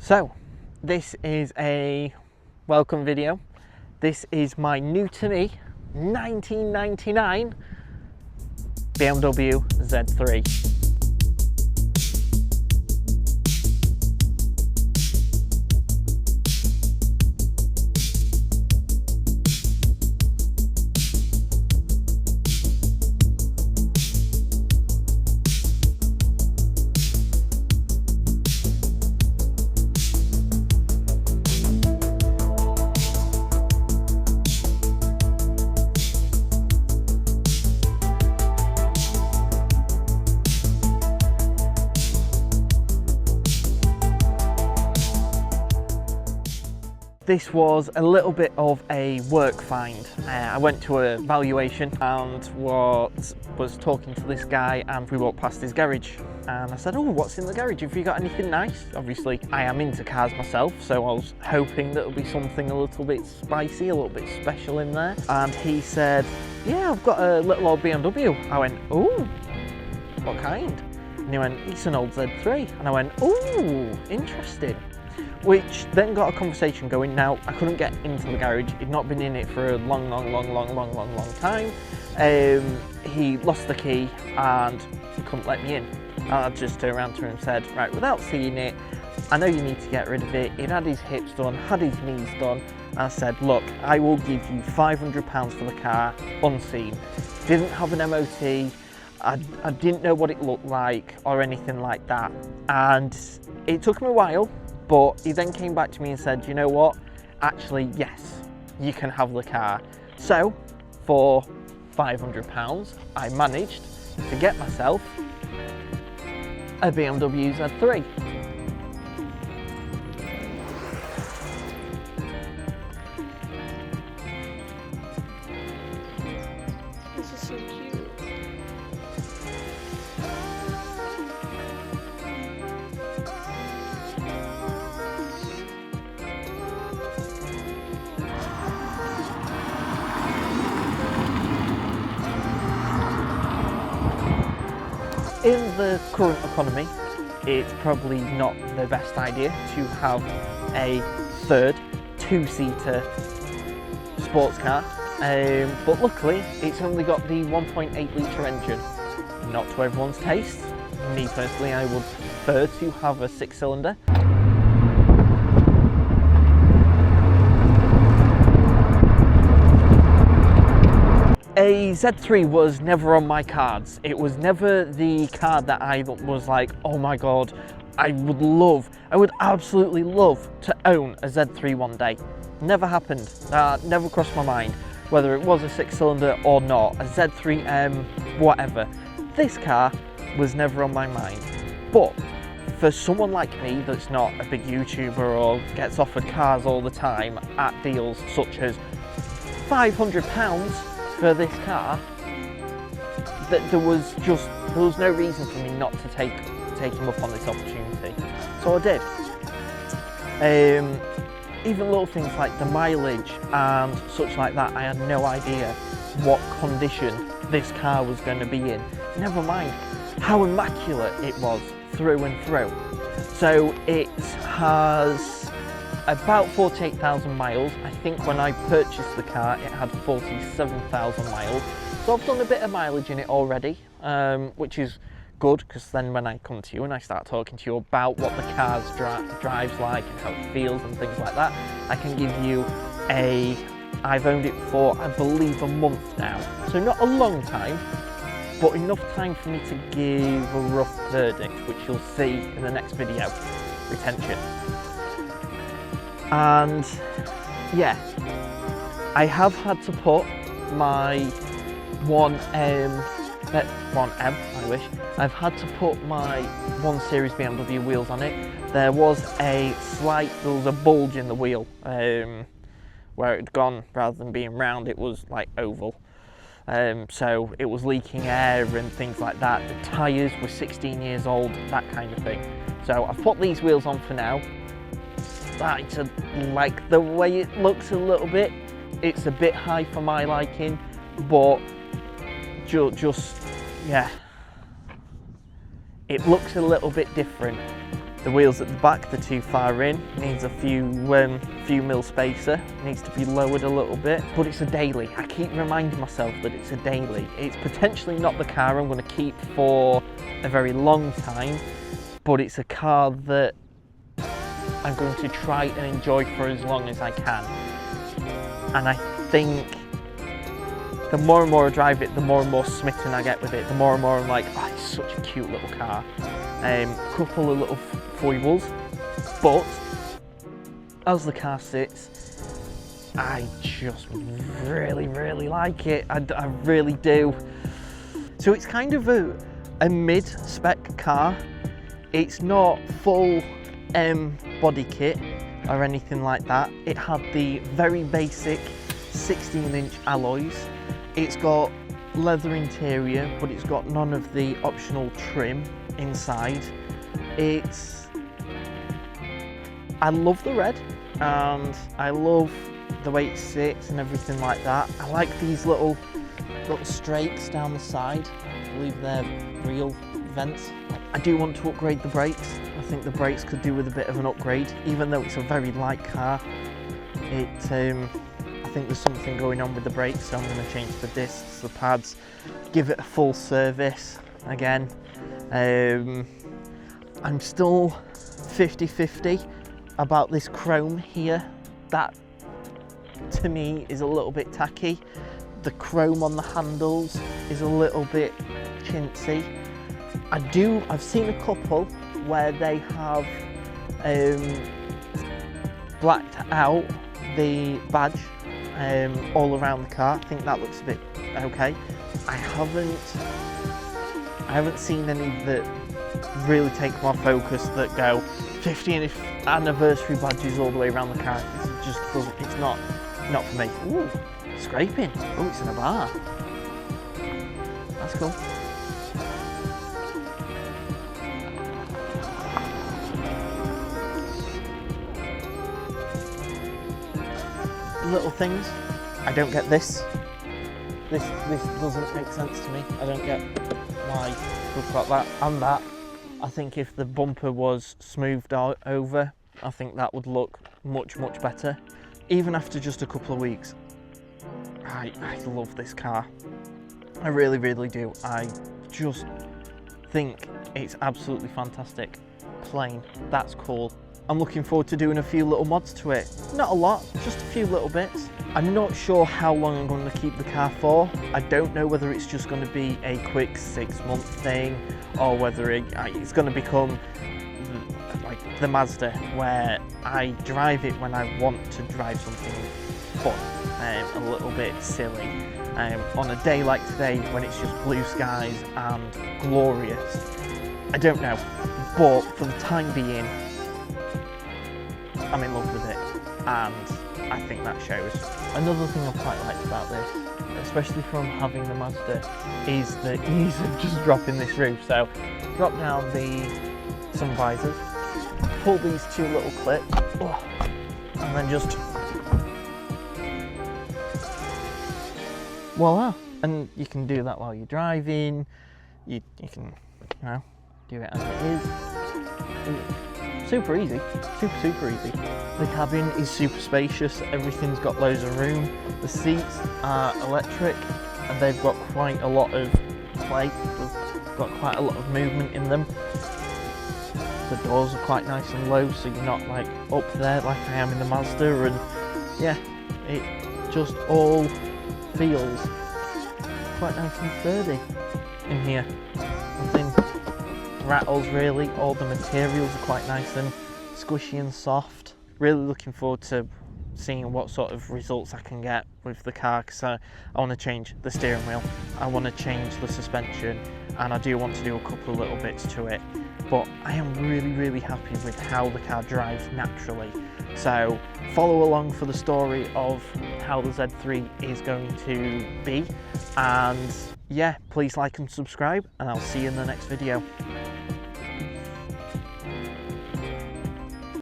So, this is a welcome video. This is my new to me 1999 BMW Z3. This was a little bit of a work find. I went to a valuation and was talking to this guy, and we walked past his garage and I said, oh, what's in the garage? Have you got anything nice? Obviously I am into cars myself, so I was hoping that it would be something a little bit spicy, a little bit special in there. And he said, yeah, I've got a little old BMW. I went, oh, what kind? And he went, it's an old Z3. And I went, oh, interesting. Which then got a conversation going. Now, I couldn't get into the garage. He'd not been in it for a long time. He lost the key and he couldn't let me in. And I just turned around to him and said, right, without seeing it, I know you need to get rid of it. He'd had his hips done, had his knees done. And I said, look, I will give you £500 for the car, unseen. Didn't have an MOT. I didn't know what it looked like or anything like that. And it took him a while. But he then came back to me and said, you know what, actually, yes, you can have the car. So for £500, I managed to get myself a BMW Z3. This is so cute. In the current economy, it's probably not the best idea to have a third two-seater sports car, but luckily it's only got the 1.8 litre engine. Not to everyone's taste. Me personally, I would prefer to have a 6-cylinder. A Z3 was never on my cards. It was never the car that I was like, oh my god, I would absolutely love to own a Z3 one day. Never happened. Never crossed my mind. Whether it was a 6-cylinder or not, a Z3M, whatever. This car was never on my mind. But for someone like me that's not a big YouTuber or gets offered cars all the time at deals such as £500 for this car, that there was no reason for me not to take him up on this opportunity. So I did. Even little things like the mileage and such like that, I had no idea what condition this car was going to be in. Never mind how immaculate it was through and through. So it has about 48,000 miles. I think when I purchased the car it had 47,000 miles. So I've done a bit of mileage in it already, which is good, because then when I come to you and I start talking to you about what the car's drives like and how it feels and things like that, I can give you I've owned it for, I believe, a month now. So not a long time, but enough time for me to give a rough verdict, which you'll see in the next video. Retention. And yeah, I have had to put my 1M, I wish. I've had to put my 1 Series BMW wheels on it. There was a bulge in the wheel, where it had gone, rather than being round, it was like oval. So it was leaking air and things like that. The tyres were 16 years old, that kind of thing. So I've put these wheels on for now. Starting to like the way it looks a little bit. It's a bit high for my liking, but just yeah, it looks a little bit different. The wheels at the back, they're too far in, needs a few mil spacer, needs to be lowered a little bit, but it's a daily. I keep reminding myself that it's a daily. It's potentially not the car I'm going to keep for a very long time, but it's a car that I'm going to try and enjoy for as long as I can. And I think the more and more I drive it, the more and more smitten I get with it, the more and more I'm like, oh, it's such a cute little car. Couple of little foibles, but as the car sits, I just really like it. I really do. So it's kind of a mid-spec car. It's not full body kit or anything like that. It had the very basic 16-inch alloys. It's got leather interior, but it's got none of the optional trim inside. I love the red, and I love the way it sits and everything like that. I like these little strakes down the side. I believe they're real vents. I do want to upgrade the brakes. I think the brakes could do with a bit of an upgrade, even though it's a very light car. I think there's something going on with the brakes, so I'm going to change the discs, the pads, give it a full service again. I'm still 50-50 about this chrome here. That to me is a little bit tacky. The chrome on the handles is a little bit chintzy. I've seen a couple where they have blacked out the badge all around the car. I think that looks a bit okay. I haven't seen any that really take my focus that go 50th anniversary badges all the way around the car. It just doesn't, it's not for me. Ooh, scraping. Oh, it's in a bar. That's cool. Little things. I don't get this. This doesn't make sense to me. I don't get why we've got that and that. I think if the bumper was smoothed over, I think that would look much better. Even after just a couple of weeks, I love this car. I really do. I just think it's absolutely fantastic. Plain, that's cool. I'm looking forward to doing a few little mods to it. Not a lot, just a few little bits. I'm not sure how long I'm going to keep the car for. I don't know whether it's just going to be a quick 6-month thing, or whether it's going to become like the Mazda, where I drive it when I want to drive something fun, a little bit silly. On a day like today, when it's just blue skies and glorious. I don't know, but for the time being, I'm in love with it, and I think that shows. Another thing I quite liked about this, especially from having the Mazda, is the ease of just dropping this roof. So, drop down the sun visors, pull these two little clips, and then just voila. And you can do that while you're driving. You can, do it as it is. Super easy, super easy. The cabin is super spacious, everything's got loads of room. The seats are electric and they've got quite a lot of play, they've got quite a lot of movement in them. The doors are quite nice and low, so you're not like up there like I am in the Mazda, and yeah, it just all feels quite nice and sturdy in here. Nothing rattles really. All the materials are quite nice and squishy and soft. Really looking forward to seeing what sort of results I can get with the car, because I want to change the steering wheel, I want to change the suspension, and I do want to do a couple of little bits to it. But I am really happy with how the car drives naturally. So follow along for the story of how the Z3 is going to be, and yeah, please like and subscribe, and I'll see you in the next video.